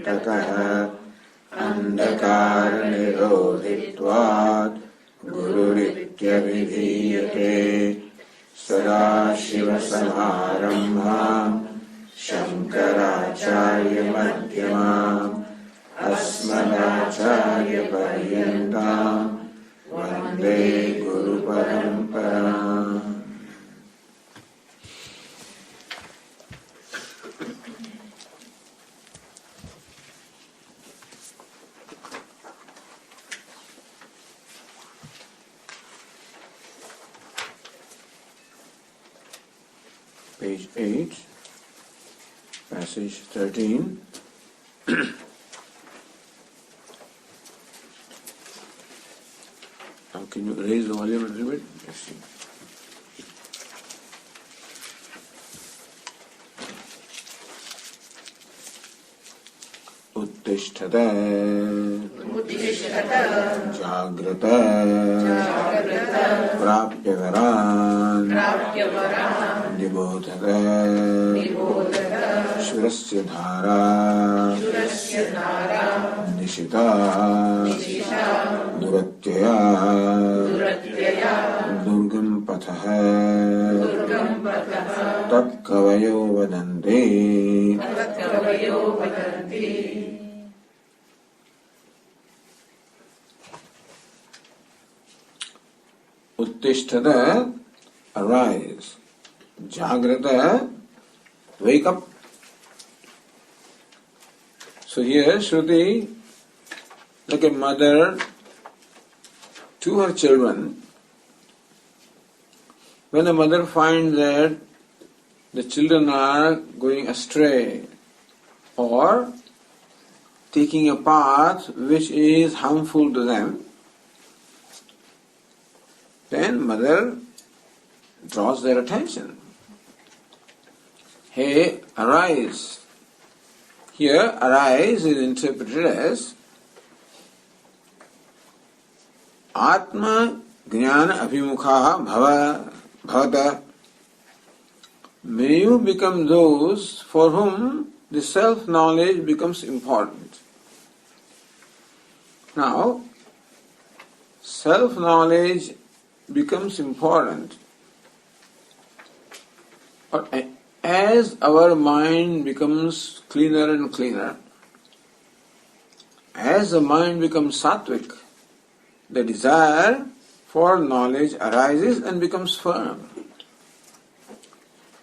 ततः अंधकारनिरोधित्वात् गुरुरित्यभिधीयते सदाशिवसमारम्भाम् शङ्कराचार्यमध्यमाम् अस्मदाचार्यपर्यन्ताम् वन्दे गुरुपरम्पराम्. Page 8, passage 13. Now can you raise the volume a little bit? Let's see. उत्तिष्ठत जाग्रत प्राप्यवरान् निबोधत शुरस्य धारा निशिता दुरत्यया दुर्गम पथः तत्कवयो वदन्ति. Uttishtata, arise. Jagrata, wake up. So here Shruti, like a mother to her children, when a mother finds that the children are going astray or taking a path which is harmful to them, then mother draws their attention. Hey, arise. Here, arise is interpreted as Atma Jnana Abhimukha Bhavata. May you become those for whom the self-knowledge becomes important. Now, self-knowledge becomes important as our mind becomes cleaner and cleaner. As the mind becomes sattvic, the desire for knowledge arises and becomes firm.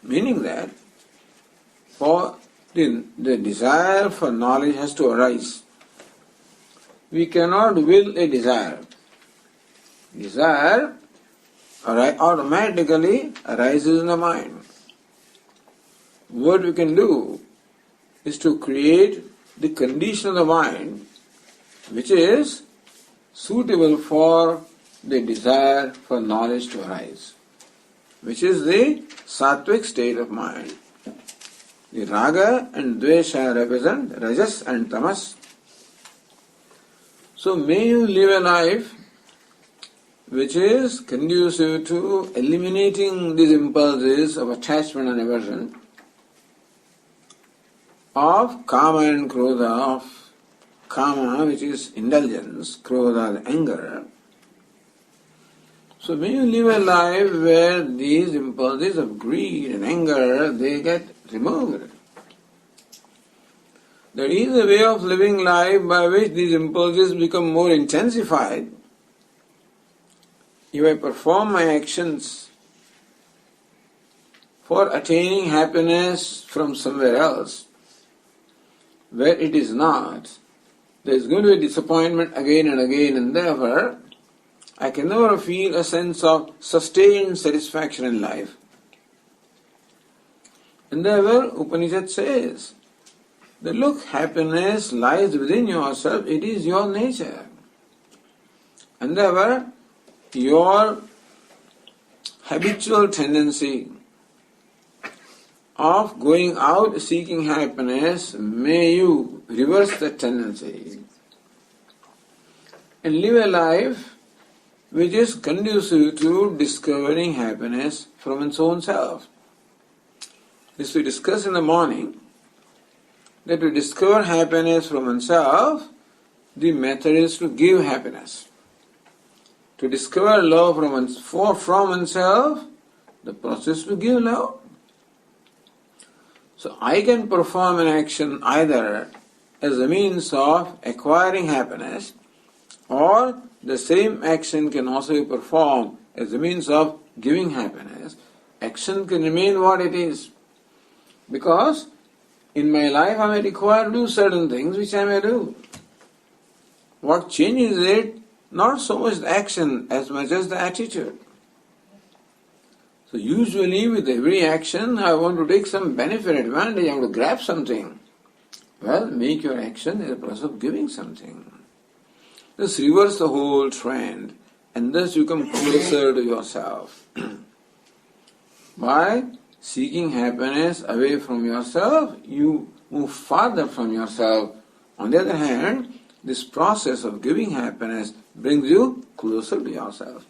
Meaning that for the desire for knowledge has to arise. We cannot will a desire. Desire automatically arises in the mind. What we can do is to create the condition of the mind which is suitable for the desire for knowledge to arise, which is the sattvic state of mind. The raga and dvesha represent rajas and tamas. So may you live a life which is conducive to eliminating these impulses of attachment and aversion, of kama and krodha, of kama which is indulgence, krodha the anger. So may you live a life where these impulses of greed and anger, they get removed. There is a way of living life by which these impulses become more intensified. If I perform my actions for attaining happiness from somewhere else, where it is not, there is going to be disappointment again and again, and therefore I can never feel a sense of sustained satisfaction in life. And therefore Upanishad says that look, happiness lies within yourself, it is your nature. And therefore your habitual tendency of going out seeking happiness, may you reverse that tendency and live a life which is conducive to discovering happiness from its own self. This we discussed in the morning, that to discover happiness from oneself, the method is to give happiness. To discover love from oneself, the process to give love. So I can perform an action either as a means of acquiring happiness, or the same action can also be performed as a means of giving happiness. Action can remain what it is. Because in my life I may require to do certain things which I may do. What changes it? Not so much the action as much as the attitude. So usually with every action I want to take some benefit, advantage, I want to grab something. Well, make your action as a process of giving something. Just reverse the whole trend and thus you come closer to yourself. By seeking happiness away from yourself, you move farther from yourself. On the other hand, this process of giving happiness brings you closer to yourself.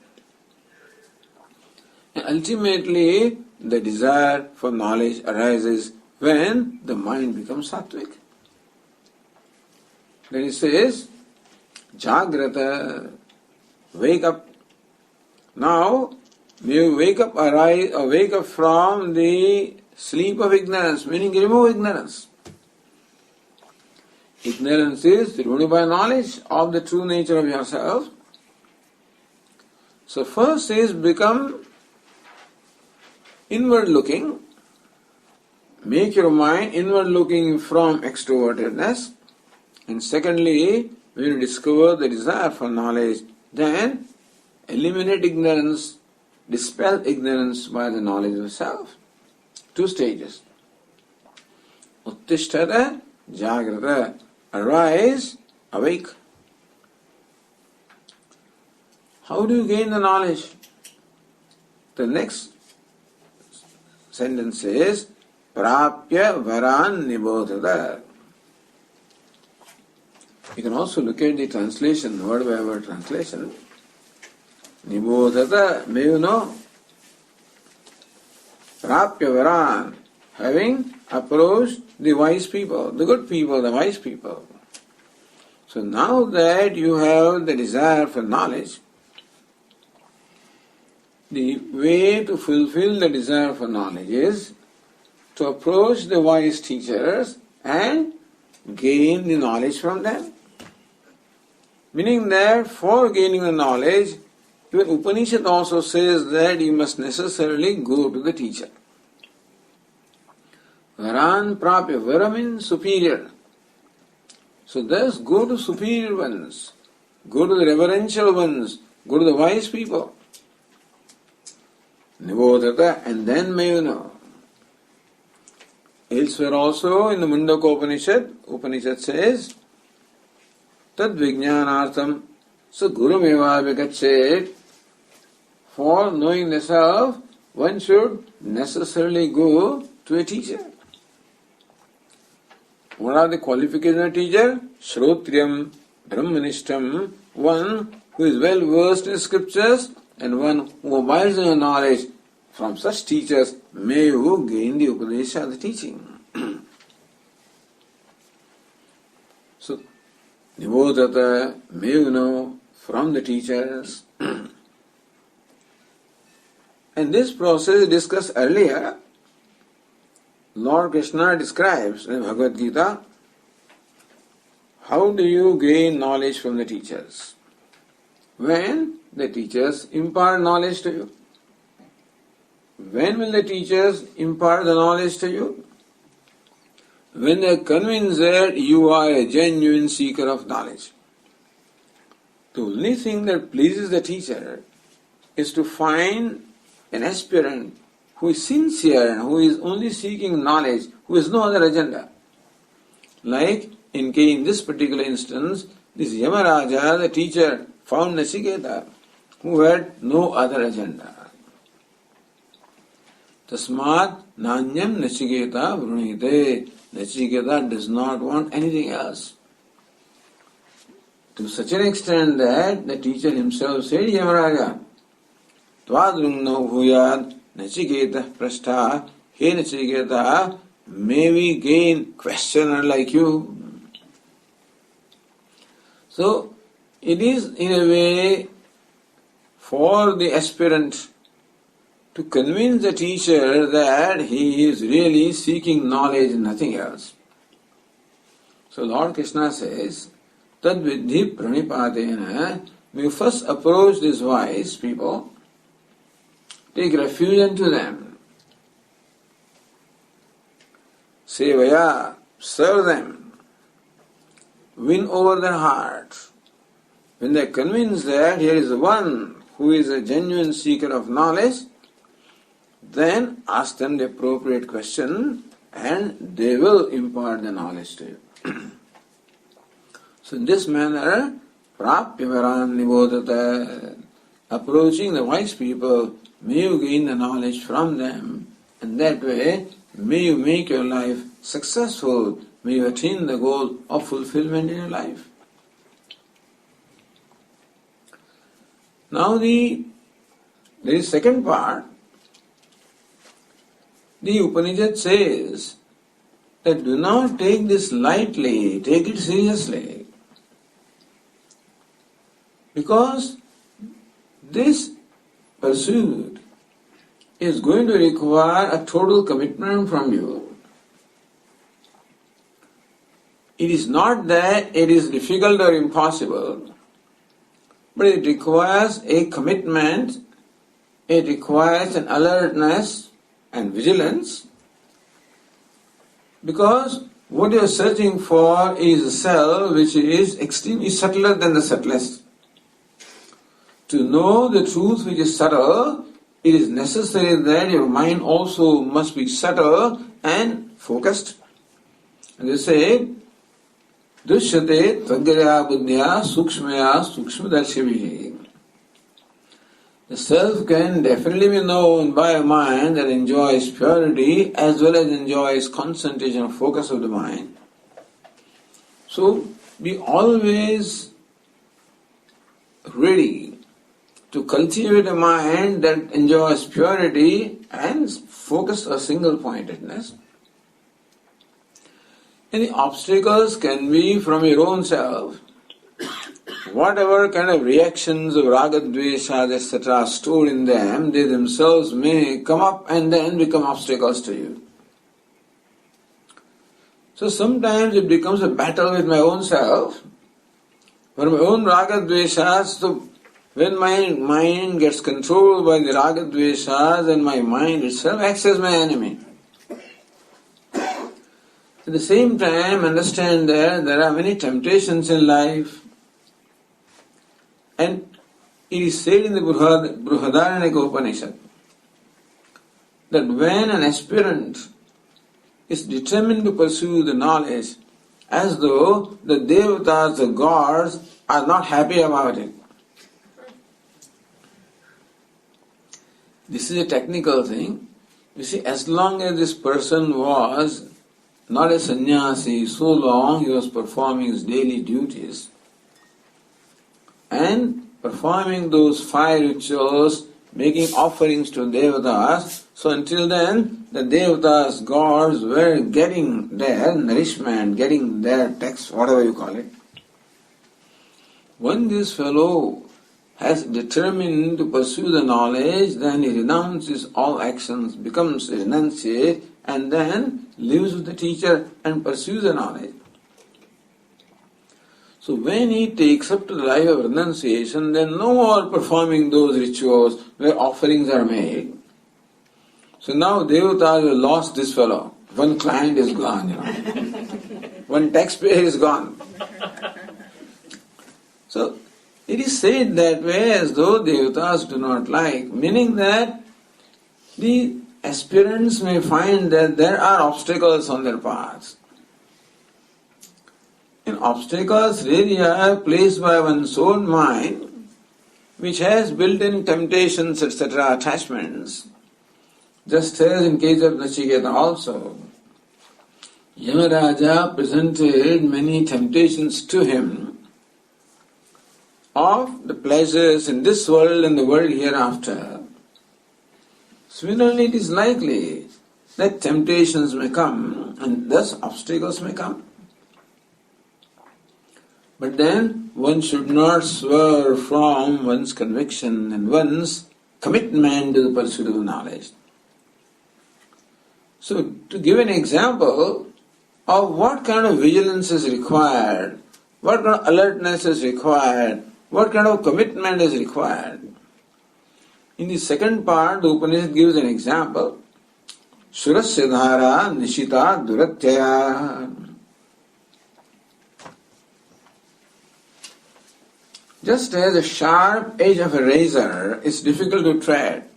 And ultimately, the desire for knowledge arises when the mind becomes sattvic. Then it says, Jagrata, wake up. Now, may you wake up from the sleep of ignorance, meaning remove ignorance. Ignorance is removed by knowledge of the true nature of yourself. So first is become inward looking. Make your mind inward looking from extrovertedness. And secondly, when you discover the desire for knowledge, then eliminate ignorance, dispel ignorance by the knowledge of self. 2 stages. Uttishtata, Jagrata, arise, awake. How do you gain the knowledge? The next sentence says, Prapya varan nibodhata. You can also look at the translation, word by word translation. Nibodhata, may you know. Prapya varan, having approached the wise people, the good people, the wise people. So now that you have the desire for knowledge, the way to fulfill the desire for knowledge is to approach the wise teachers and gain the knowledge from them. Meaning that for gaining the knowledge, even Upanishad also says that you must necessarily go to the teacher. Varan prapya, vara means superior. So thus go to superior ones, go to the reverential ones, go to the wise people. Nibodhata, and then may you know. Elsewhere also in the Mundakopanishad, Upanishad says, Tad vijnanartham sa gurumeva vigachet. For knowing the self, one should necessarily go to a teacher. What are the qualifications of a teacher? Shrotriyam, Brahmanishtam, one who is well versed in scriptures and one who abides in the knowledge. From such teachers may you gain the Upadesha, the teaching. So, Nibodhata, may you know from the teachers. And this process discussed earlier. Lord Krishna describes in Bhagavad Gita, how do you gain knowledge from the teachers? When the teachers impart knowledge to you. When will the teachers impart the knowledge to you? When they are convinced that you are a genuine seeker of knowledge. The only thing that pleases the teacher is to find an aspirant who is sincere and who is only seeking knowledge, who has no other agenda. Like in this particular instance, this Yamaraja, the teacher, found Nachiketa, who had no other agenda. Tasmat nanyam Nachiketa vrunite. Nachiketa does not want anything else. To such an extent that the teacher himself said, Yamaraja, Twadrungno bhuyad Nachiketa prastha, he Nachiketa, may we gain questioner like you. So, it is in a way for the aspirant to convince the teacher that he is really seeking knowledge and nothing else. So Lord Krishna says, Tad vidhi pranipadena, we first approach these wise people, take refuge into them, sevaya, serve them, win over their hearts. When they are convinced that here is one who is a genuine seeker of knowledge, then ask them the appropriate question and they will impart the knowledge to you. So in this manner, prapya varan nibodhata, approaching the wise people, may you gain the knowledge from them, and that way may you make your life successful, may you attain the goal of fulfillment in your life. Now there is second part. The Upanishad says that do not take this lightly, take it seriously. Because this pursuit is going to require a total commitment from you. It is not that it is difficult or impossible, but it requires a commitment, it requires an alertness and vigilance, because what you are searching for is a cell which is extremely subtler than the subtlest. To know the truth which is subtle, it is necessary that your mind also must be subtle and focused. And they say, Dushyate tvagyaya buddhya sukshmaya sukshmadarshibhi. The self can definitely be known by a mind that enjoys purity as well as enjoys concentration and focus of the mind. So be always ready to cultivate a mind that enjoys purity and focus a single pointedness. And the obstacles can be from your own self. Whatever kind of reactions of raga, dvesha, etc. are stored in them, they themselves may come up and then become obstacles to you. So sometimes it becomes a battle with my own self, for my own raga, dveshas. So when my mind gets controlled by the raga, dveshas, then my mind itself acts as my enemy. At the same time, understand that there are many temptations in life. And it is said in the Kathopanishad that when an aspirant is determined to pursue the knowledge, as though the devatas, the gods, are not happy about it. This is a technical thing. You see, as long as this person was not a sannyasi, so long he was performing his daily duties and performing those 5 rituals, making offerings to devatas. So until then, the devatas, gods, were getting their nourishment, getting their text, whatever you call it. When this fellow has determined to pursue the knowledge, then he renounces all actions, becomes a renunciate, and then lives with the teacher and pursues the knowledge. So when he takes up to the life of renunciation, then no more performing those rituals where offerings are made. So now devatas have lost this fellow. One client is gone, One taxpayer is gone. So it is said that way as though devatas do not like, meaning that the aspirants may find that there are obstacles on their paths. And obstacles really are placed by one's own mind, which has built-in temptations, etc., attachments. Just as in case of Nachiketa also. Yamaraja presented many temptations to him of the pleasures in this world and the world hereafter. Similarly, it is likely that temptations may come and thus obstacles may come. But then one should not swerve from one's conviction and one's commitment to the pursuit of knowledge. So, to give an example of what kind of vigilance is required, what kind of alertness is required, what kind of commitment is required. In the second part, the Upanishad gives an example. Surasya dhara nishita duratyaya. Just as a sharp edge of a razor is difficult to tread,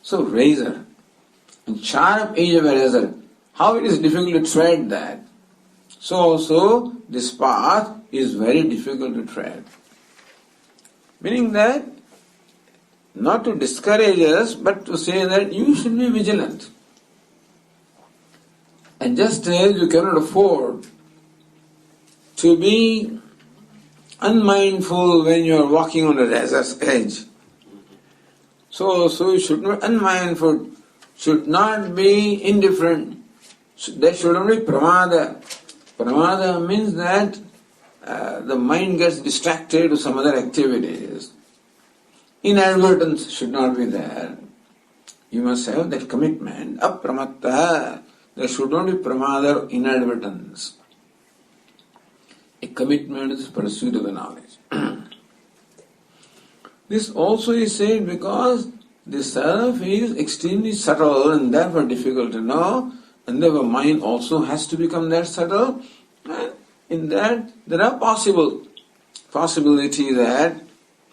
so razor and sharp edge of a razor, how it is difficult to tread that, so also this path is very difficult to tread. Meaning that, not to discourage us, but to say that you should be vigilant. And just as you cannot afford to be unmindful when you are walking on a razor's edge, so you should not be unmindful, should not be indifferent, there should not be pramada. Pramada means that the mind gets distracted to some other activities. Inadvertence should not be there. You must have that commitment. Apramatta. There should not be pramada or inadvertence. A commitment is the pursuit of the knowledge. This also is said because the self is extremely subtle and therefore difficult to know, and therefore mind also has to become that subtle. And in that there are possibility that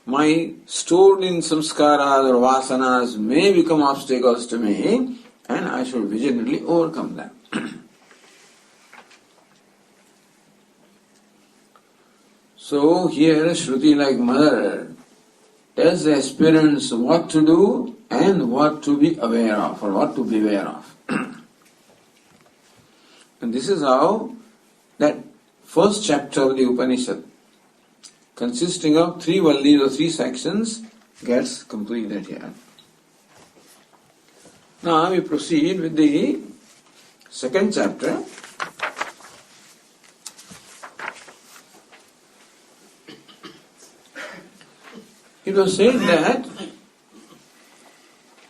my stored in samskaras or vasanas may become obstacles to me, and I should vigilantly overcome them. So here Shruti, like mother, tells the aspirants what to do and what to be aware of, or what to beware of. And this is how that first chapter of the Upanishad, consisting of 3 vallis or 3 sections, gets completed here. Now we proceed with the second chapter. It was said that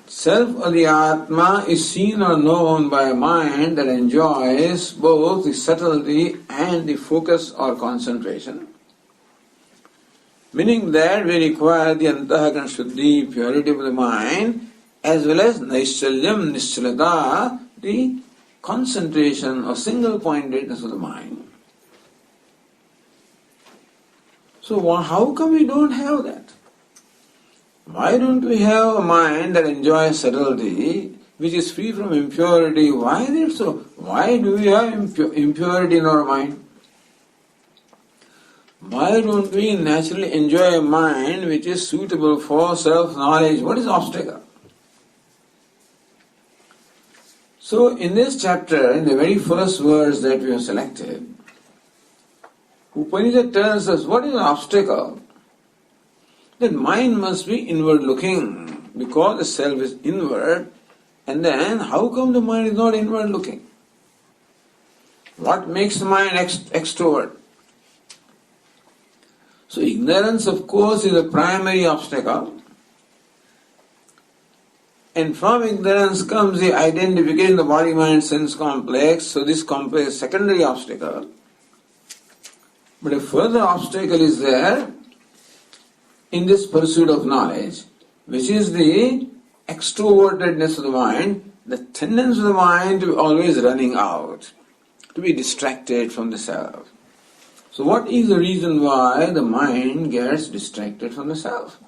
self or the Atma is seen or known by a mind that enjoys both the subtlety and the focus or concentration. Meaning that we require the Antahakana Shuddhi, purity of the mind, as well as Naischalyam, Nischalata, the concentration or single-pointedness of the mind. So how come we don't have that? Why don't we have a mind that enjoys subtlety, which is free from impurity? Why is it so? Why do we have impurity in our mind? Why don't we naturally enjoy a mind which is suitable for self-knowledge? What is the obstacle? So in this chapter, in the very first verse that we have selected, Upanishad tells us what is the obstacle. That mind must be inward looking, because the self is inward, and then how come the mind is not inward looking? What makes the mind extrovert? So ignorance, of course, is a primary obstacle, and from ignorance comes the identification of the body-mind-sense complex, so this complex is a secondary obstacle. But a further obstacle is there in this pursuit of knowledge, which is the extrovertedness of the mind, the tendency of the mind to be always running out, to be distracted from the self. So what is the reason why the mind gets distracted from the self?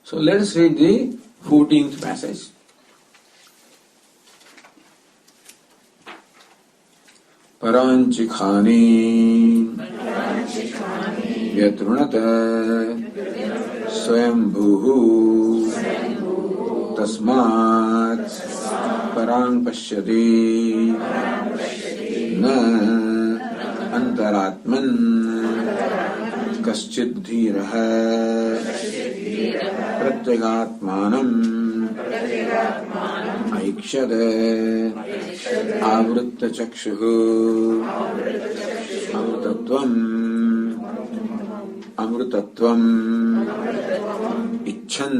So let us read the 14th passage. Paranchikhani Yatrunata Swayambhuhu Tasmat Parang Pashyati Na Antaratman Kaschid Dhiraha Pratyagatmanam Aikshade Avritta Chakshuhu Amrutatvam Icchan.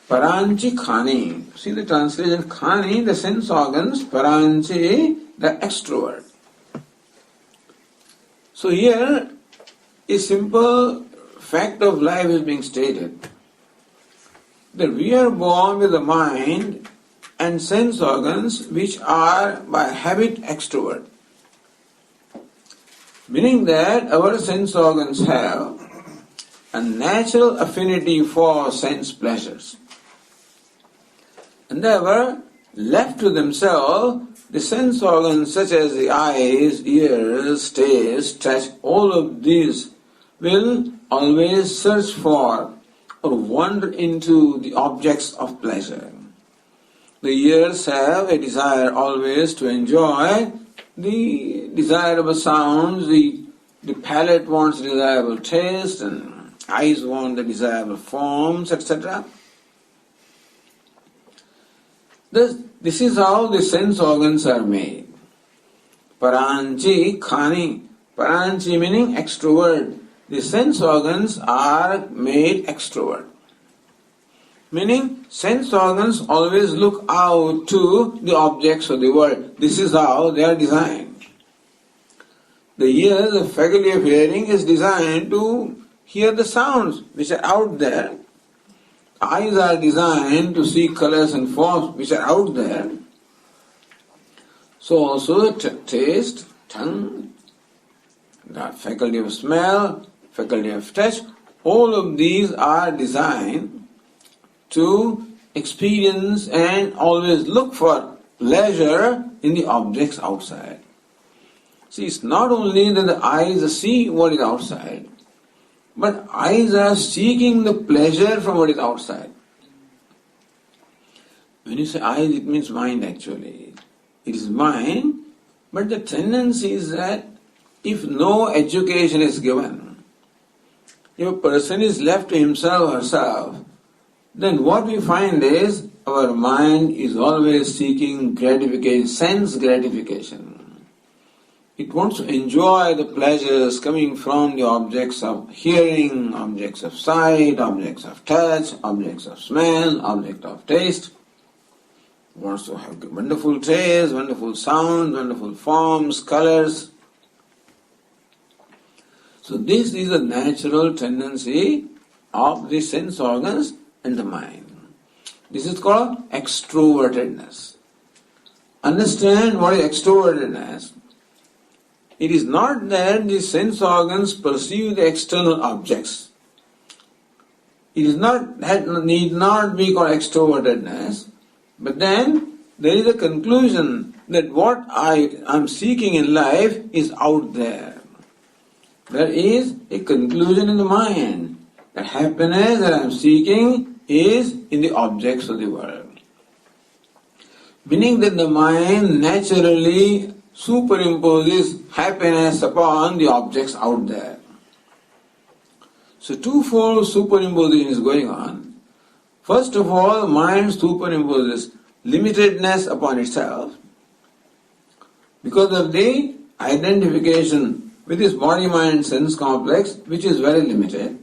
Paranchi Khani. See the translation Khani, the sense organs, Paranchi, the extrovert. So here a simple fact of life is being stated. That we are born with a mind and sense organs which are by habit extrovert. Meaning that our sense organs have a natural affinity for sense pleasures. And therefore, left to themselves, the sense organs such as the eyes, ears, taste, touch, all of these will always search for or wander into the objects of pleasure. The ears have a desire always to enjoy the desirable sounds, the palate wants desirable taste, and eyes want the desirable forms, etc. This is how the sense organs are made. Paranchi Khani. Paranchi meaning extrovert. The sense organs are made extrovert. Meaning sense organs always look out to the objects of the world. This is how they are designed. The ear, the faculty of hearing, is designed to hear the sounds which are out there. Eyes are designed to see colors and forms which are out there. So also taste, tongue, the faculty of smell, faculty of touch, all of these are designed to experience and always look for pleasure in the objects outside. See, it's not only that the eyes see what is outside, but eyes are seeking the pleasure from what is outside. When you say eyes, it means mind actually. It is mind, but the tendency is that if no education is given, if a person is left to himself or herself, then what we find is our mind is always seeking gratification, sense gratification. It wants to enjoy the pleasures coming from the objects of hearing, objects of sight, objects of touch, objects of smell, object of taste. It wants to have wonderful taste, wonderful sounds, wonderful forms, colors. So this is a natural tendency of the sense organs and the mind. This is called extrovertedness. Understand what is extrovertedness. It is not that the sense organs perceive the external objects. It is not, that need not be called extrovertedness, but then there is a conclusion that what I am seeking in life is out there. There is a conclusion in the mind that happiness that I am seeking is in the objects of the world. Meaning that the mind naturally superimposes happiness upon the objects out there. So twofold superimposition is going on. First of all, mind superimposes limitedness upon itself because of the identification with this body-mind sense complex which is very limited.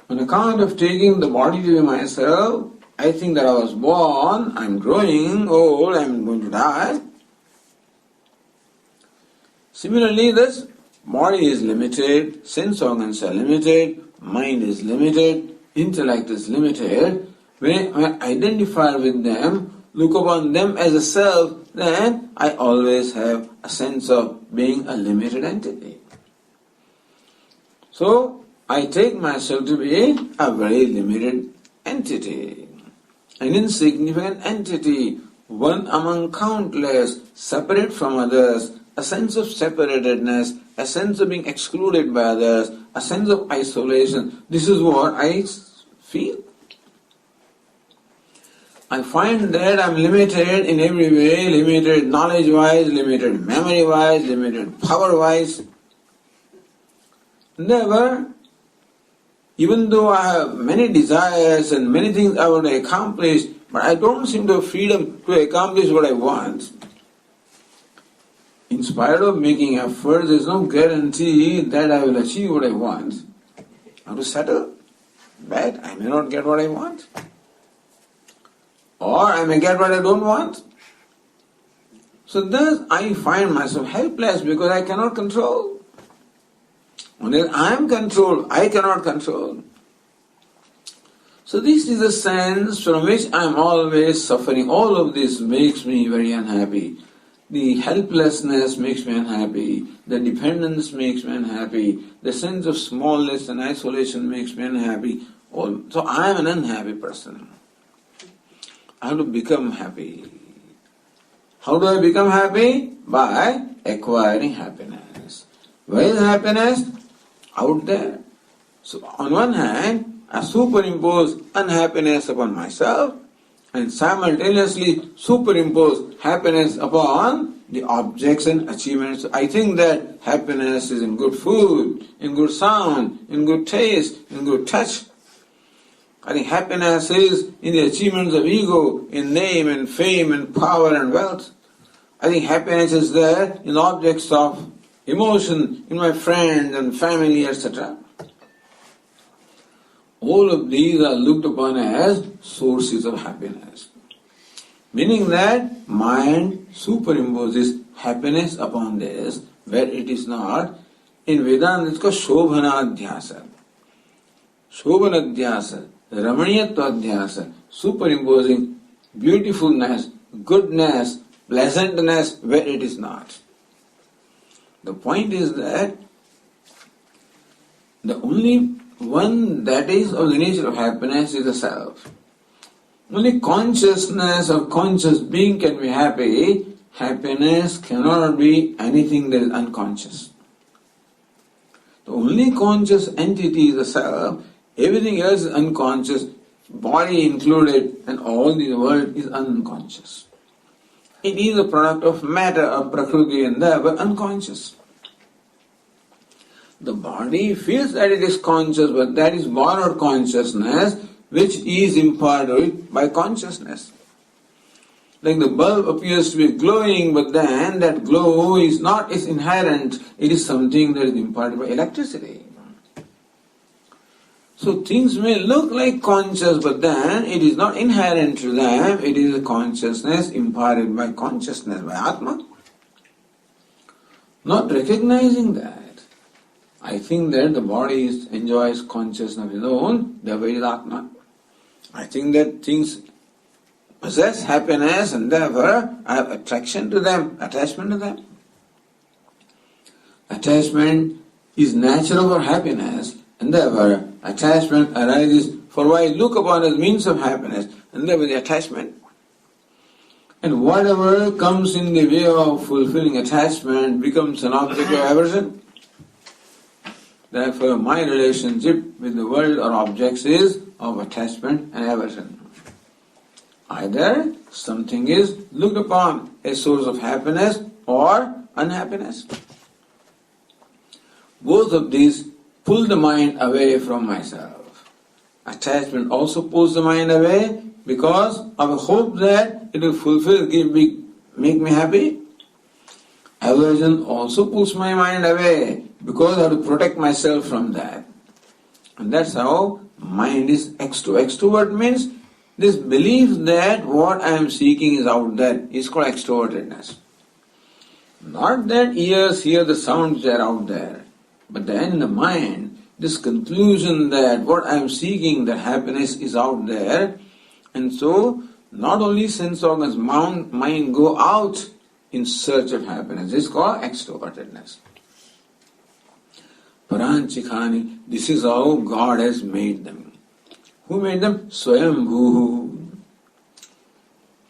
On account of taking the body to be myself, I think that I was born, I'm growing old, I'm going to die. Similarly, this body is limited, sense organs are limited, mind is limited, intellect is limited. When I identify with them, look upon them as a self, then I always have a sense of being a limited entity. So, I take myself to be a very limited entity, an insignificant entity, one among countless, separate from others, a sense of separatedness, a sense of being excluded by others, a sense of isolation. This is what I feel. I find that I'm limited in every way, limited knowledge-wise, limited memory-wise, limited power-wise. never, even though I have many desires and many things I want to accomplish, but I don't seem to have freedom to accomplish what I want. In spite of making efforts, there is no guarantee that I will achieve what I want. I have to settle that I may not get what I want. Or I may get what I don't want. So thus I find myself helpless because I cannot control. Only I am controlled, I cannot control. So this is the sense from which I am always suffering. All of this makes me very unhappy. The helplessness makes me unhappy. The dependence makes me unhappy. The sense of smallness and isolation makes me unhappy. So I am an unhappy person. I have to become happy. How do I become happy? By acquiring happiness. Where is happiness? Out there. So on one hand, I superimpose unhappiness upon myself and simultaneously superimpose happiness upon the objects and achievements. I think that happiness is in good food, in good sound, in good taste, in good touch. I think happiness is in the achievements of ego, in name and fame and power and wealth. I think happiness is there in objects of emotion, in my friends and family, etc. All of these are looked upon as sources of happiness. Meaning that mind superimposes happiness upon this where it is not. In Vedanta it's called Shobhanadhyasa. Shobhanadhyasa, Ramaniyatvadhyasa, superimposing beautifulness, goodness, pleasantness where it is not. The point is that the only one that is of the nature of happiness is the self. Only consciousness or conscious being can be happy. Happiness cannot be anything that is unconscious. The only conscious entity is the self. Everything else is unconscious, body included, and all the world is unconscious. It is a product of matter, of prakriti, and therefore unconscious. The body feels that it is conscious, but that is borrowed consciousness, which is imparted by consciousness. Like the bulb appears to be glowing, but then that glow is not its inherent, it is something that is imparted by electricity. So things may look like conscious, but then it is not inherent to them, it is a consciousness imparted by consciousness, by Atma. Not recognizing that, I think that the body enjoys consciousness of its own, therefore it is Atma. I think that things possess happiness and therefore I have attraction to them, attachment to them. Attachment is natural for happiness and therefore attachment arises for what I look upon as means of happiness and therefore the attachment. And whatever comes in the way of fulfilling attachment becomes an object of aversion. Therefore my relationship with the world or objects is of attachment and aversion. Either something is looked upon as a source of happiness or unhappiness. Both of these pull the mind away from myself. Attachment also pulls the mind away because of a hope that it will fulfill, make me happy. Aversion also pulls my mind away because I have to protect myself from that. And that's how mind is extrovert. Extrovert means this belief that what I am seeking is out there is called extrovertedness. Not that ears hear the sounds that are out there, but then in the mind, this conclusion that what I am seeking, that happiness is out there, and so not only sense organs, mind go out in search of happiness. This is called extrovertedness. Paranchikhani, this is how God has made them. Who made them? Swayambhu.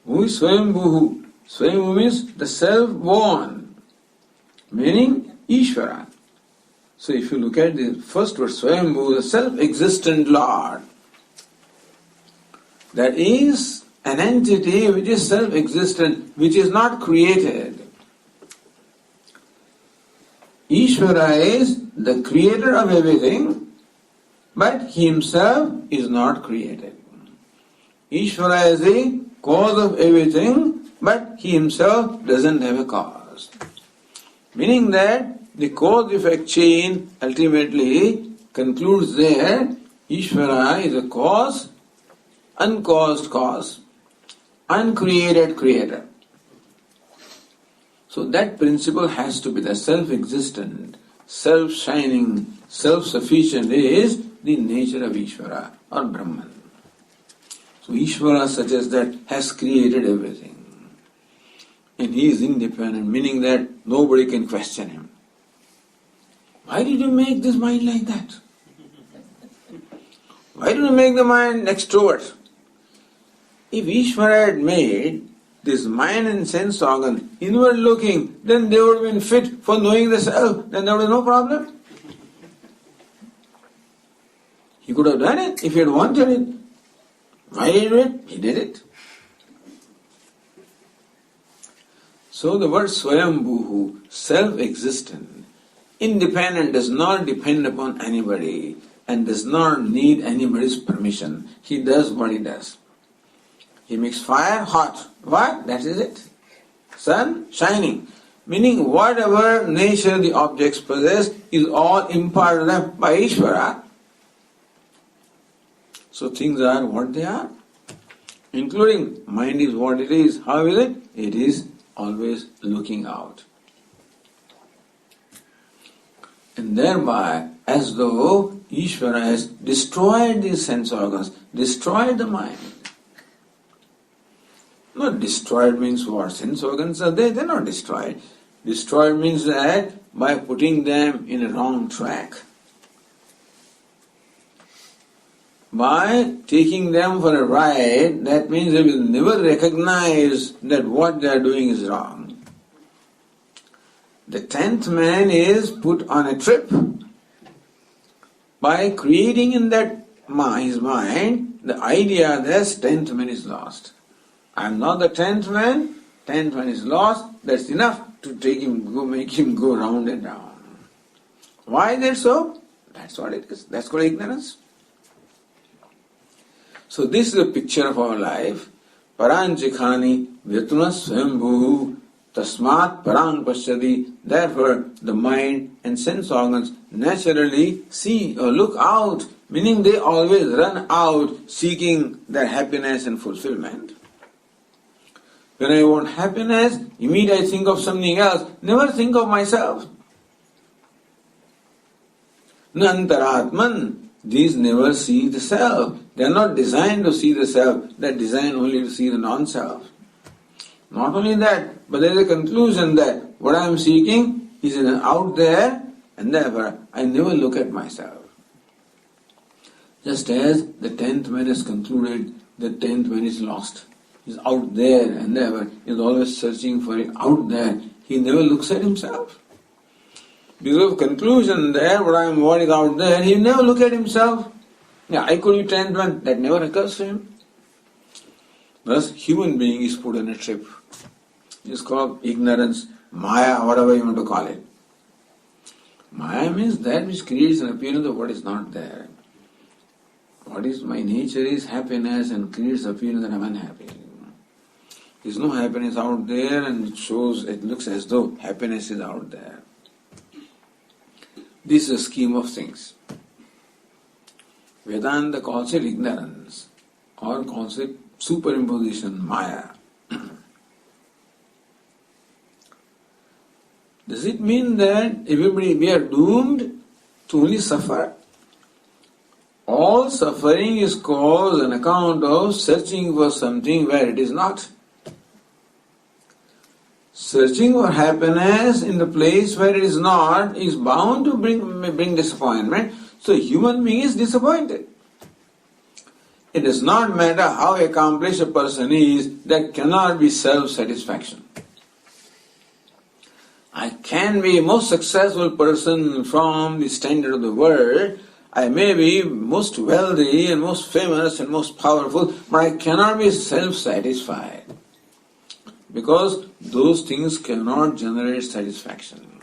Who is Swayambhu? Swayambhu means the self-born, meaning Ishvara. So if you look at the first word, Swayambhu, the self-existent Lord, that is an entity which is self-existent, which is not created. Ishvara is the creator of everything, but he himself is not created. Ishvara is the cause of everything, but he himself doesn't have a cause. Meaning that the cause-effect chain ultimately concludes there, Ishvara is a cause, uncaused cause, uncreated creator. So that principle has to be the self-existent, self-shining, self-sufficient is the nature of Ishvara or Brahman. So Ishvara such as that has created everything. And he is independent, meaning that nobody can question him. Why did you make this mind like that? Why did you make the mind extrovert? If Ishvara had made this mind and sense organ inward looking, then they would have been fit for knowing the self, then there was no problem. He could have done it if he had wanted it. Why did he do it? He did it. So the word Swayambhuhu, self-existent, independent, does not depend upon anybody and does not need anybody's permission. He does what he does. He makes fire hot. What? That is it. Sun shining. Meaning whatever nature the objects possess is all imparted by Ishvara. So things are what they are. Including mind is what it is. How is it? It is always looking out. And thereby, as though Ishvara has destroyed these sense organs, destroyed the mind. Not destroyed means what? Sense organs are there, they're not destroyed. Destroyed means that by putting them in a wrong track. By taking them for a ride, that means they will never recognize that what they are doing is wrong. The 10th man is put on a trip by creating in that his mind the idea that 10th man is lost. I am not the 10th man, 10th man is lost, that's enough to make him go round and round. Why is that so? That's what it is. That's called ignorance. So this is a picture of our life. Paranchikhani vyatuna swayambhu tasmat parang pasyadi. Therefore, the mind and sense organs naturally see or look out, meaning they always run out seeking their happiness and fulfillment. When I want happiness, immediately I think of something else. Never think of myself. Nantaratman, these never see the self. They are not designed to see the self. They are designed only to see the non-self. Not only that, but there is a conclusion that what I am seeking is out there, and therefore I never look at myself. Just as the 10th man has concluded, the 10th man is lost. He is out there and therefore he is always searching for it out there. He never looks at himself. Because of conclusion there, what is out there, he never look at himself. Yeah, I could be 10th man, that never occurs to him. Thus, human being is put on a trip. It's called ignorance, Maya, whatever you want to call it. Maya means that which creates an appearance of what is not there. What is my nature is happiness and creates appearance that I am unhappy. There is no happiness out there and it looks as though happiness is out there. This is a scheme of things. Vedanta calls it ignorance or calls it superimposition, Maya. Does it mean that we are doomed to only suffer? All suffering is caused on account of searching for something where it is not. Searching for happiness in the place where it is not is bound to bring disappointment. So human being is disappointed. It does not matter how accomplished a person is, there cannot be self-satisfaction. I can be a most successful person from the standard of the world. I may be most wealthy and most famous and most powerful, but I cannot be self-satisfied. Because those things cannot generate satisfaction.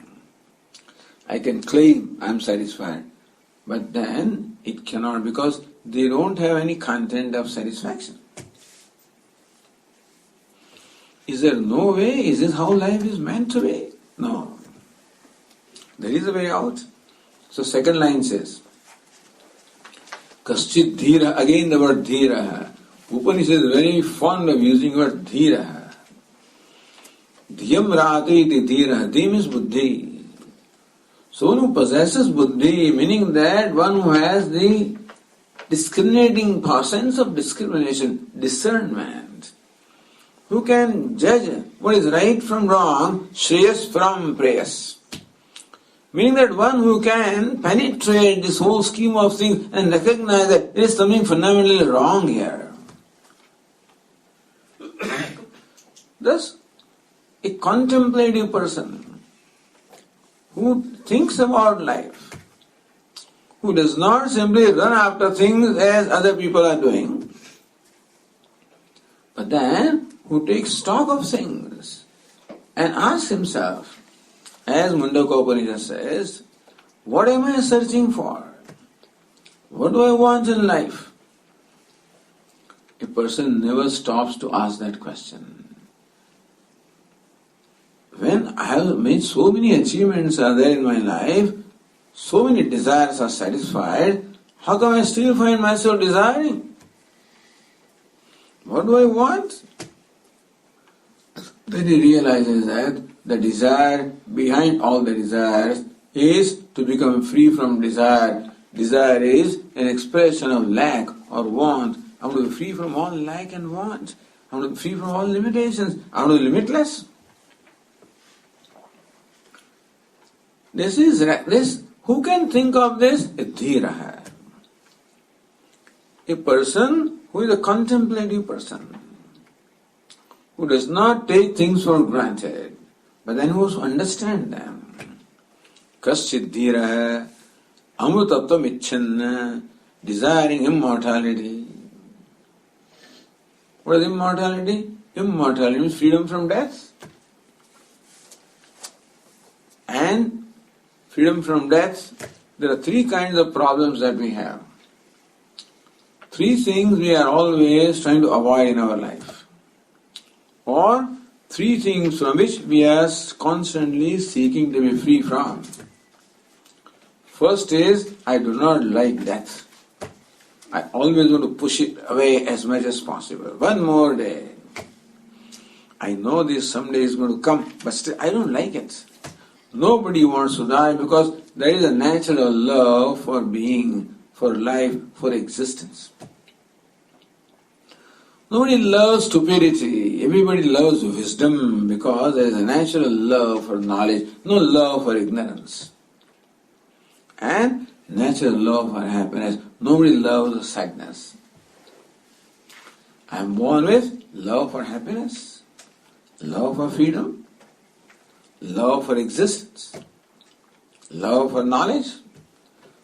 I can claim I am satisfied, but then it cannot, because they don't have any content of satisfaction. Is there no way? Is this how life is meant to be? No. There is a way out. So second line says, Kaschit dhira, again the word dhira. Upanishad is very fond of using the word dhira. Dhyam rati iti dhira. Dhim is buddhi. So one who possesses buddhi, meaning that one who has the discriminating sense of discrimination, discernment, who can judge what is right from wrong, shreyas from preyas. Meaning that one who can penetrate this whole scheme of things and recognize that there is something fundamentally wrong here. Thus, a contemplative person who thinks about life, who does not simply run after things as other people are doing, but then who takes stock of things and asks himself, as Kathopanishad says, what am I searching for? What do I want in life? A person never stops to ask that question. When I have made so many achievements are there in my life, so many desires are satisfied, how come I still find myself desiring? What do I want? Then he realizes that the desire behind all the desires is to become free from desire. Desire is an expression of lack or want. I want to be free from all lack and want. I want to be free from all limitations. I want to be limitless. This. Who can think of this? A dhira. A person who is a contemplative person, who does not take things for granted, but then who understand them. Kaschit dhira, amrutattvam icchanna, desiring immortality. What is immortality? Immortality means freedom from death. And freedom from death, there are three kinds of problems that we have. Three things we are always trying to avoid in our life. Or three things from which we are constantly seeking to be free from. First is, I do not like death. I always want to push it away as much as possible. One more day. I know this someday is going to come, but still I don't like it. Nobody wants to die because there is a natural love for being, for life, for existence. Nobody loves stupidity. Everybody loves wisdom because there is a natural love for knowledge, no love for ignorance. And natural love for happiness. Nobody loves sadness. I am born with love for happiness, love for freedom, love for existence, love for knowledge.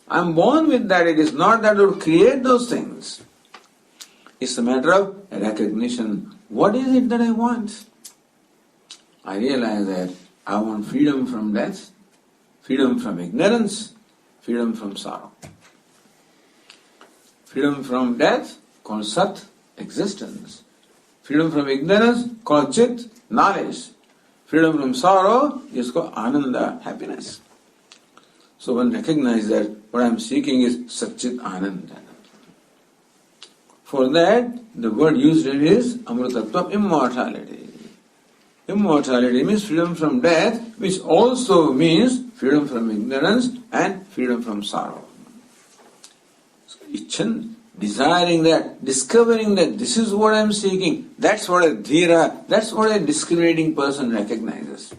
I am born with that. It is not that I will create those things. It's a matter of recognition. What is it that I want? I realize that I want freedom from death, freedom from ignorance, freedom from sorrow. Freedom from death, called Sat, existence. Freedom from ignorance, called Chit, knowledge. Freedom from sorrow is called Ananda, happiness. So one recognizes that what I am seeking is Satchit Ananda. For that, the word used here is Amrutattva, immortality. Immortality means freedom from death, which also means freedom from ignorance and freedom from sorrow. So, Ichan, desiring that, discovering that this is what I am seeking, that's what a dhira, that's what a discriminating person recognizes.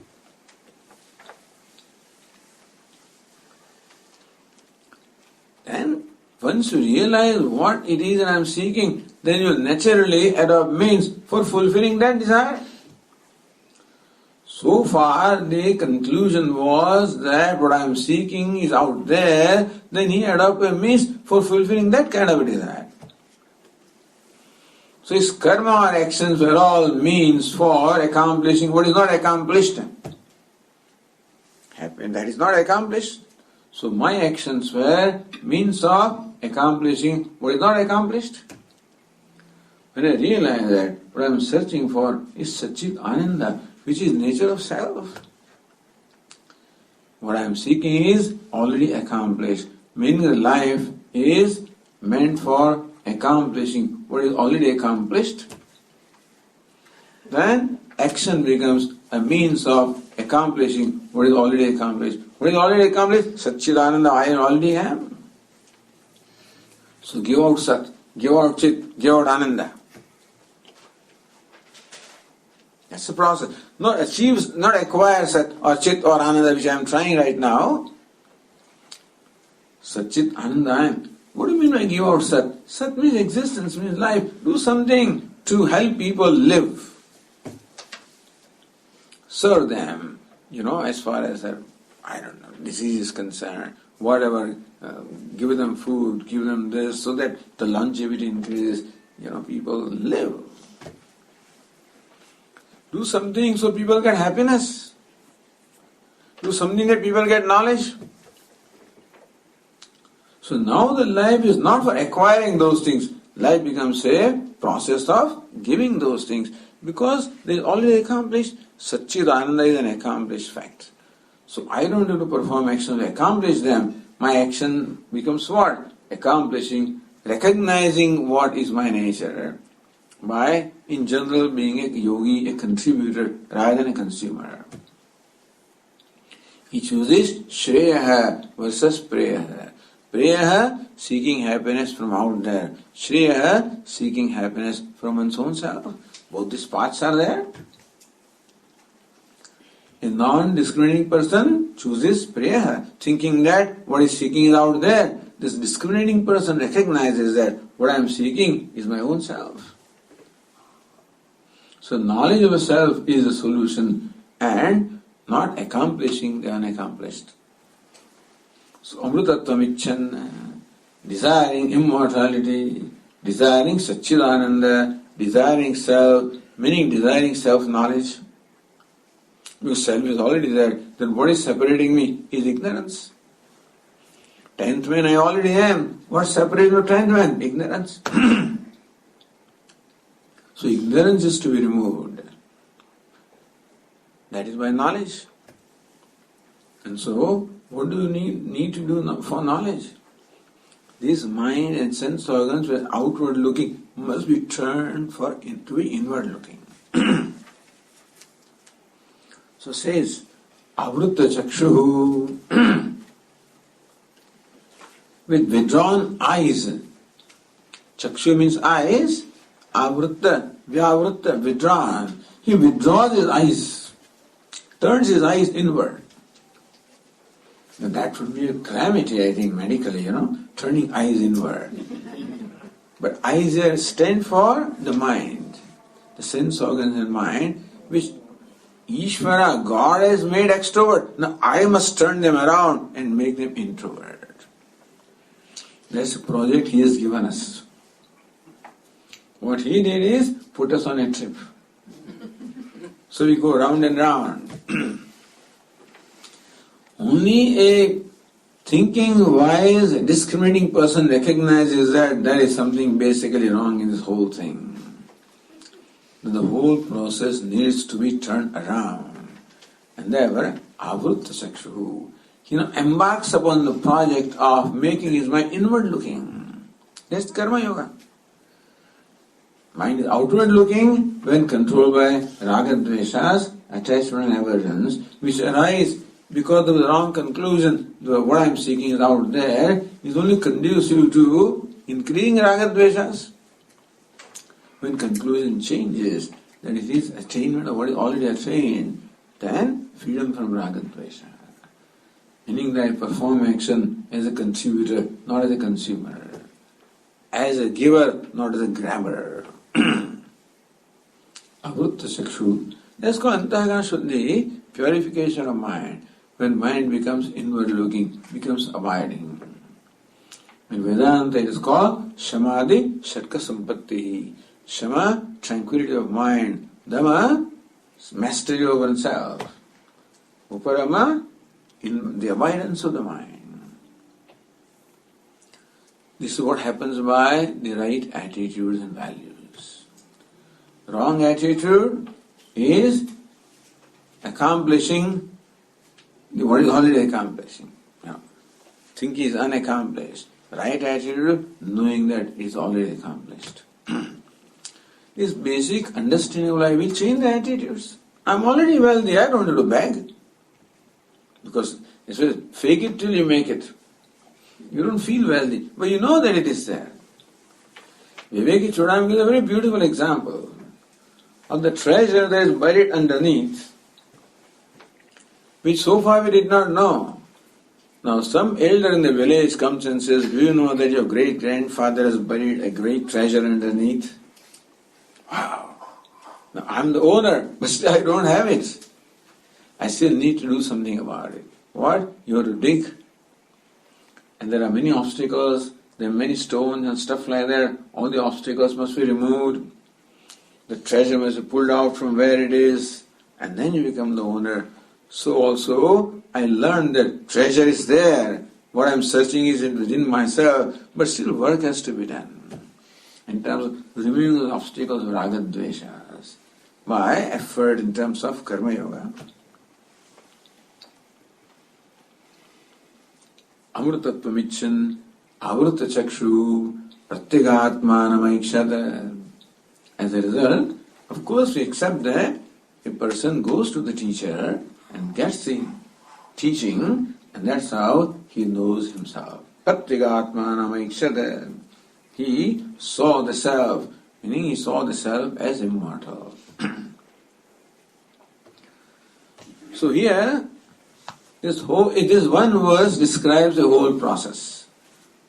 And once you realize what it is that I am seeking, then you will naturally adopt means for fulfilling that desire. So far, the conclusion was that what I am seeking is out there, then he adopted a means for fulfilling that kind of a desire. So his karma or actions were all means for accomplishing what is not accomplished. Happiness and that is not accomplished. So my actions were means of accomplishing what is not accomplished. When I realize that what I am searching for is Satchit Ananda, which is nature of self. What I am seeking is already accomplished, meaning that life is meant for accomplishing what is already accomplished. Then action becomes a means of accomplishing what is already accomplished. What is already accomplished? Satchidananda, I already am. So give out Sat, give out Chit, give out Ananda. That's the process. Not achieve, not acquire Sat or Chit or Ananda, which I am trying right now. Sat, Chit, Ananda, I am. What do you mean by give out Sat? Sat means existence, means life. Do something to help people live. Serve them, as far as their, disease is concerned, whatever, give them food, give them this, so that the longevity increases, people live. Do something so people get happiness. Do something that people get knowledge. So now the life is not for acquiring those things. Life becomes a process of giving those things. Because they are already accomplished, Satchidananda is an accomplished fact. So I don't have to perform actions to accomplish them. My action becomes what? Accomplishing, recognizing what is my nature by, in general, being a yogi, a contributor rather than a consumer. He chooses Shreyaha versus Preyaha. Preyaha, seeking happiness from out there. Shreyaha, seeking happiness from one's own self. Both these paths are there. A non-discriminating person chooses Preyaha, thinking that what is seeking is out there. This discriminating person recognizes that what I am seeking is my own self. So knowledge of a self is the solution and not accomplishing the unaccomplished. So Amrutattvam Icchan, desiring immortality, desiring Satchidananda, desiring self, meaning desiring self-knowledge. Because self is already there, then what is separating me is ignorance. 10th man I already am. What separates me from 10th man? Ignorance. So ignorance is to be removed. That is by knowledge. And so, what do you need to do for knowledge? This mind and sense organs were outward looking must be turned to be inward looking. So says, Avrutta Chakshuhu, with withdrawn eyes. Chakshu means eyes, Avrutta, Vyavrutta, withdrawn. He withdraws his eyes, turns his eyes inward. Now that would be a calamity, I think, medically, turning eyes inward. But eyes here stand for the mind, the sense organs and mind, which Ishvara, God has made extrovert. Now I must turn them around and make them introvert. That's the project He has given us. What He did is put us on a trip. So we go round and round. Only a thinking, wise, discriminating person recognizes that there is something basically wrong in this whole thing. The whole process needs to be turned around. And therefore, Avrutta Chakshuhu, embarks upon the project of making his mind inward looking. That's Karma Yoga. Mind is outward looking when controlled by raga dveshas, attachment and aversions, which arise because of the wrong conclusion. What I am seeking is out there is only conducive to increasing raga dveshas. When conclusion changes, that it is attainment of what is already attained, then freedom from raga dvesha. Meaning that I perform action as a contributor, not as a consumer. As a giver, not as a grabber. Avrutta Chakshu. That's called Antahakana Shuddhi, purification of mind. When mind becomes inward looking, becomes abiding. In Vedanta it is called Samadhi Shatka Sampatti. Shama, tranquility of mind. Dhamma, mastery over oneself. Uparama, in the avoidance of the mind. This is what happens by the right attitudes and values. Wrong attitude is accomplishing what is already accomplishing. Thinking is unaccomplished. Right attitude, knowing that it is already accomplished. This basic understanding of life will change the attitudes. I'm already wealthy, I don't have to beg. Because it says, fake it till you make it. You don't feel wealthy, but you know that it is there. Viveki Chodam gives a very beautiful example of the treasure that is buried underneath, which so far we did not know. Now some elder in the village comes and says, do you know that your great-grandfather has buried a great treasure underneath? Wow! Now I'm the owner, but still I don't have it. I still need to do something about it. What? You have to dig. And there are many obstacles, there are many stones and stuff like that. All the obstacles must be removed. The treasure must be pulled out from where it is, and then you become the owner. So also, I learned that treasure is there. What I'm searching is within myself, but still work has to be done. In terms of removing the obstacles of raga dveshas, by effort in terms of karma yoga. Amrutatvamichan, avruta chakshu, pratyagatmanamaikshada. As a result, of course we accept that a person goes to the teacher and gets the teaching, and that's how he knows himself. Pratyagatmanamaikshada. He saw the self, meaning he saw the self as immortal. So here, this one verse describes the whole process.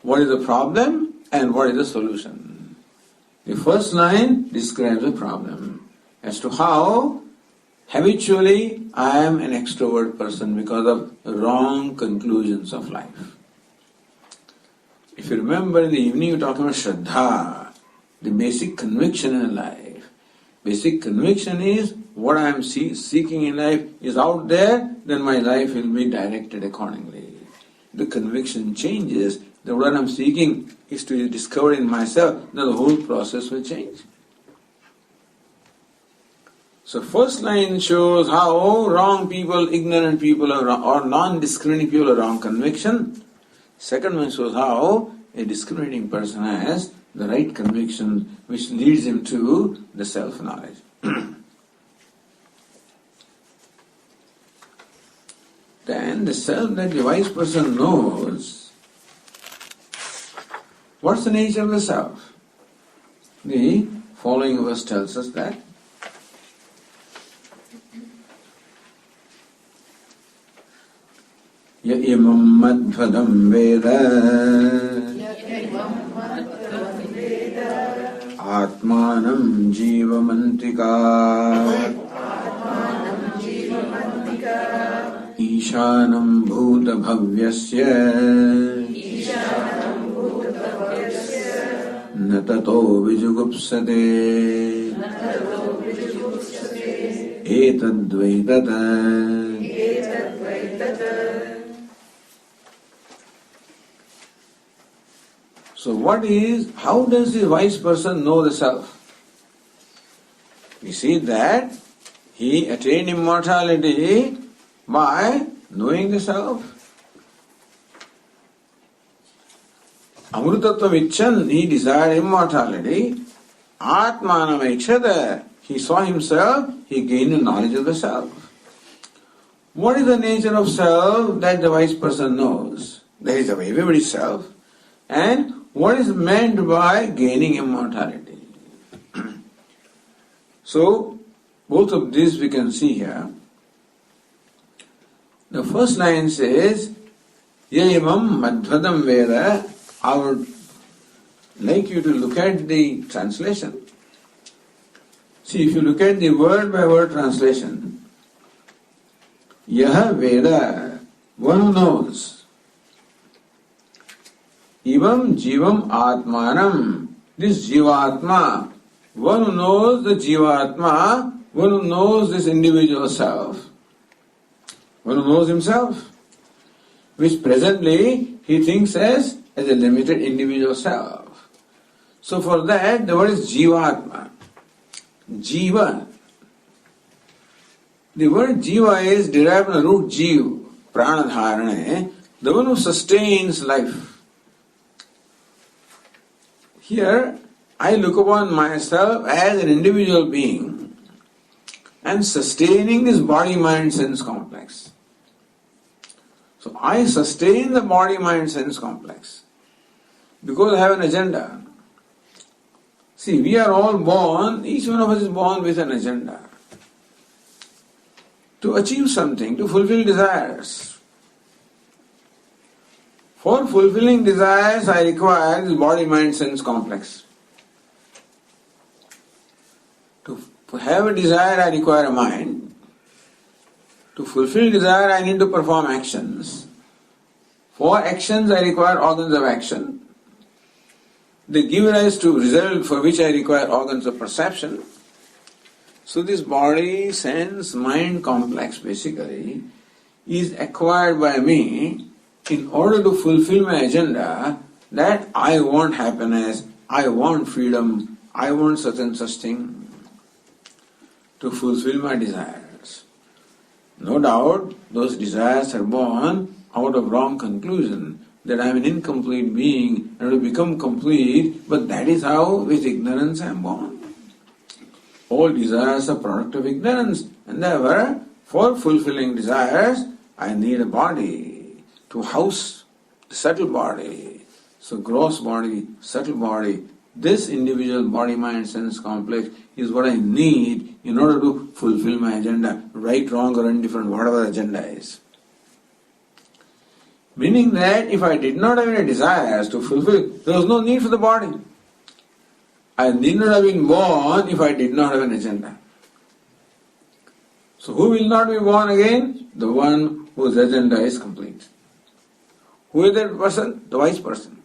What is the problem and what is the solution? The first line describes the problem as to how habitually I am an extrovert person because of wrong conclusions of life. If you remember in the evening we talked about Shraddha, the basic conviction in life. Basic conviction is what I am seeking in life is out there, then my life will be directed accordingly. The conviction changes, that what I am seeking is to discover in myself, then the whole process will change. So first line shows how wrong people, ignorant people or non-discriminating people have wrong conviction. Second one shows how a discriminating person has the right conviction which leads him to the self-knowledge. Then the self that the wise person knows, what's the nature of the self? The following verse tells us that. Ya imam madhvadam veda atmanam jivamantika ishanam bhuta bhavyasya natato vijugupsate etadvaitata. So how does the wise person know the self? We see that he attained immortality by knowing the self. Amrutattva Vichan, he desired immortality. Atmanam Aikshada, he saw himself, he gained the knowledge of the self. What is the nature of self that the wise person knows? There is everybody's self. And what is meant by gaining immortality? So, both of these we can see here. The first line says, Yayamam Madhvadam Veda. I would like you to look at the translation. See, if you look at the word by word translation, Yaha Veda, one who knows. Ivam Jivam Atmanam, this Jivatma, one who knows the Jivatma, one who knows this individual self, one who knows himself. which presently he thinks as a limited individual self. So for that, the word is Jivatma. Jiva. The word Jiva is derived from the root Jiv, Pranadharane, the one who sustains life. Here, I look upon myself as an individual being and sustaining this body-mind-sense complex. So I sustain the body-mind-sense complex because I have an agenda. See, we are all born, each one of us is born with an agenda. To achieve something, to fulfill desires. For fulfilling desires, I require this body-mind-sense complex. To have a desire, I require a mind. To fulfill desire, I need to perform actions. For actions, I require organs of action. They give rise to result for which I require organs of perception. So this body, sense, mind complex basically is acquired by me in order to fulfill my agenda that I want happiness, I want freedom, I want such and such thing, to fulfill my desires. No doubt those desires are born out of wrong conclusion that I am an incomplete being and to become complete, but that is how with ignorance I am born. All desires are product of ignorance, and therefore for fulfilling desires I need a body to house the subtle body. So gross body, subtle body, this individual body-mind-sense complex is what I need in order to fulfill my agenda, right, wrong or indifferent, whatever agenda is. Meaning that if I did not have any desires to fulfill, there was no need for the body. I need not have been born if I did not have an agenda. So who will not be born again? The one whose agenda is complete. Who is that person? The wise person,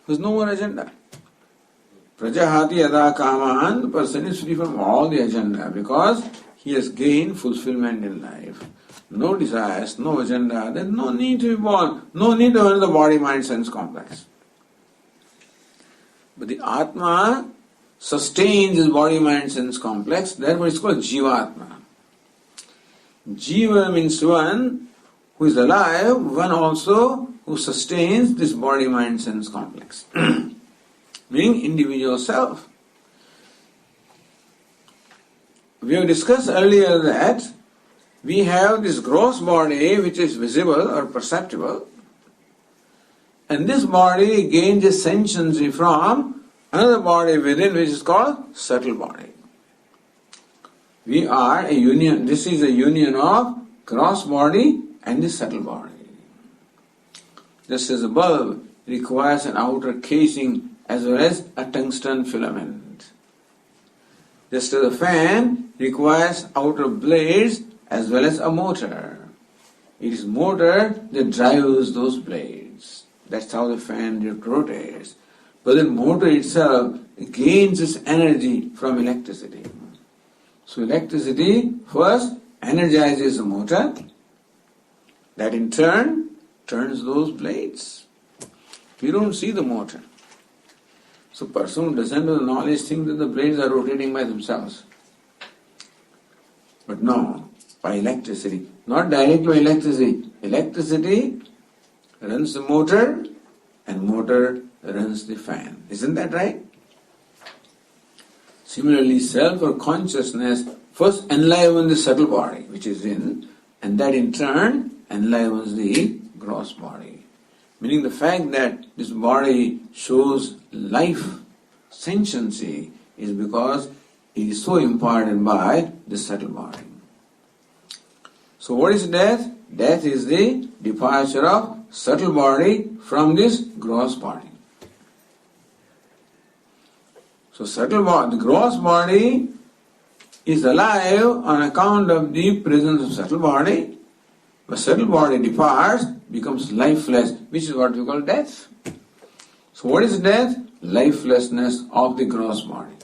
who has no more agenda. Prajahati yada kamahan, the person is free from all the agenda because he has gained fulfillment in life. No desires, no agenda, there is no need to be born, no need to have the body-mind-sense complex. But the Atma sustains his body-mind-sense complex, therefore it's called Jivatma. Jiva means one who is alive, one also who sustains this body-mind-sense complex. Meaning individual self. We have discussed earlier that we have this gross body which is visible or perceptible, and this body gains its sentiency from another body within which is called subtle body. We are a union, this is a union of gross body and the subtle body. Just as a bulb requires an outer casing as well as a tungsten filament. Just as a fan requires outer blades as well as a motor. It is motor that drives those blades. That's how the fan rotates. But the motor itself gains its energy from electricity. So electricity first energizes the motor, that in turn turns those blades. We don't see the motor. So person who doesn't have the knowledge thinks that the blades are rotating by themselves. But no, by electricity. Not directly by electricity. Electricity runs the motor and motor runs the fan. Isn't that right? Similarly, self or consciousness first enlivens the subtle body which is in, and that in turn enlivens the gross body. Meaning the fact that this body shows life, sentiency, is because it is so imparted by the subtle body. So what is death? Death is the departure of subtle body from this gross body. So the gross body is alive on account of the presence of subtle body. But subtle body departs, becomes lifeless, which is what we call death. So what is death? Lifelessness of the gross body.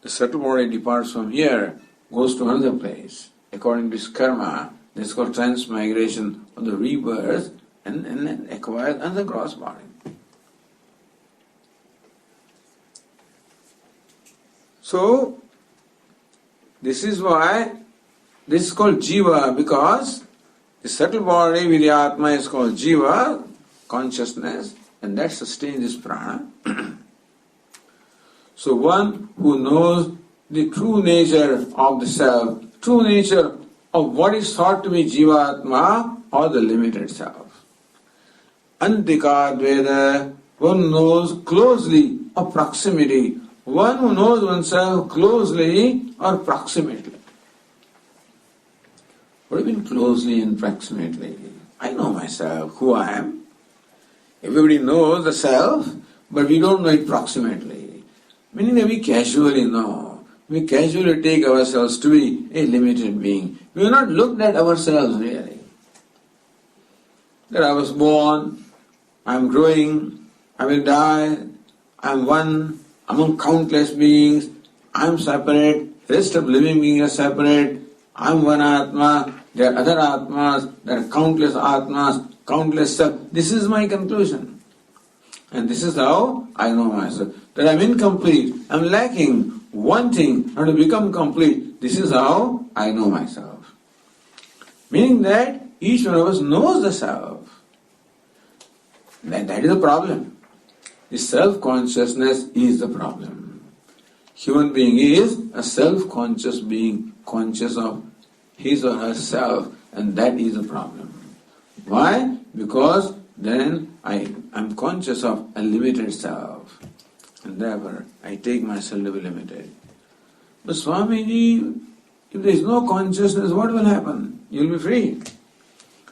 The subtle body departs from here, goes to another place. According to this karma, this is called transmigration or the rebirth, and then acquires another gross body. So, this is why this is called Jiva, because the subtle body with the Atma is called Jiva, consciousness, and that sustains this prana. So one who knows the true nature of the self, true nature of what is thought to be Jiva-Atma or the limited self. Antika Dveda, one knows closely or proximity, one who knows oneself closely or proximately. What do you mean closely and proximately? I know myself, who I am. Everybody knows the self, but we don't know it proximately. Meaning that we casually know. We casually take ourselves to be a limited being. We have not looked at ourselves really. That I was born, I am growing, I will die, I am one among countless beings, I am separate, rest of living beings are separate, I am one Atma, there are other Atmas, there are countless Atmas, countless self. This is my conclusion. And this is how I know myself. That I am incomplete, I am lacking, wanting how to become complete. This is how I know myself. Meaning that each one of us knows the self. That is the problem. The self-consciousness is the problem. Human being is a self-conscious being, conscious of his or herself, and that is the problem. Why? Because then I am conscious of a limited self, and therefore I take myself to be limited. But Swamiji, if there is no consciousness, what will happen? You will be free.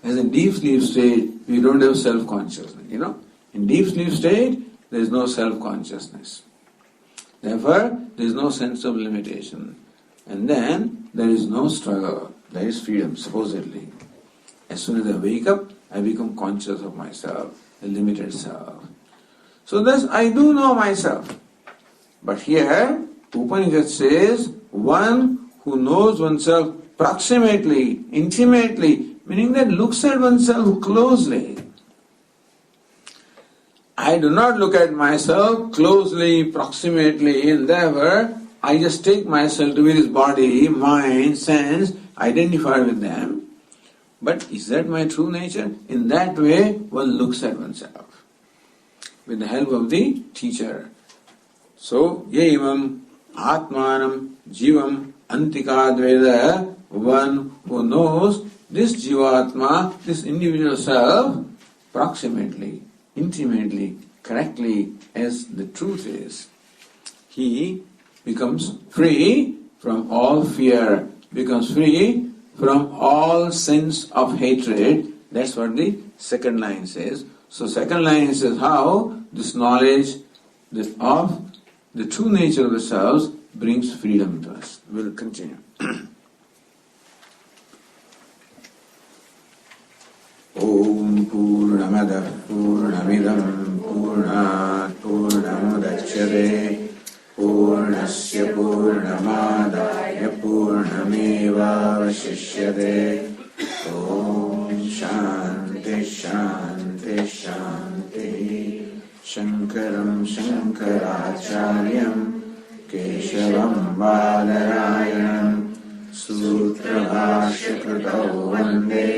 As in deep sleep state, we don't have self-consciousness. In deep sleep state, there is no self-consciousness. Therefore, there is no sense of limitation. And then, there is no struggle. There is freedom, supposedly. As soon as I wake up, I become conscious of myself, the limited self. So thus, I do know myself. But here, Upanishad says, one who knows oneself proximately, intimately, meaning that looks at oneself closely. I do not look at myself closely, proximately, and therefore I just take myself to be this body, mind, sense, identify with them. But is that my true nature? In that way, one looks at oneself with the help of the teacher. So, yevam atmanam jivam antikadveda, one who knows this jivatma, this individual self, proximately, intimately, correctly, as the truth is, he becomes free from all fear, becomes free from all sense of hatred. That's what the second line says. So second line says how this knowledge of the true nature of the selves brings freedom to us. We'll continue. Om Purnamada Purnamidam Purnat Purnamudachyate Purnasya Purnamadaya Purnameva Vashishyate. Om Shanti Shanti Shanti. Shankaram Shankaracharyam Keshavam Badarayanam Sutra Bhashya Kritau Vande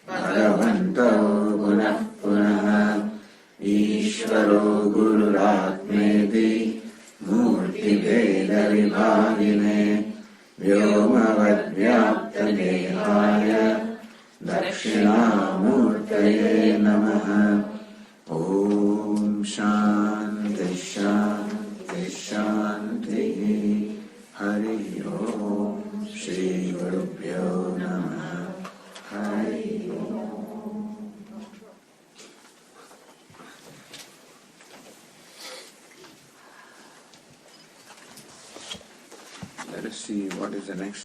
Bhagavanto Punah Punah Ishvaro Gururatmeti Murti Veda Vibhagine Vyomavad Vyapta Dehaya Dakshinamurtaye Namaha. Om Shanti Shanti Shanti. Hari Om. Shri Gurubhyo Namaha. Hari Om. Let us see what is the next.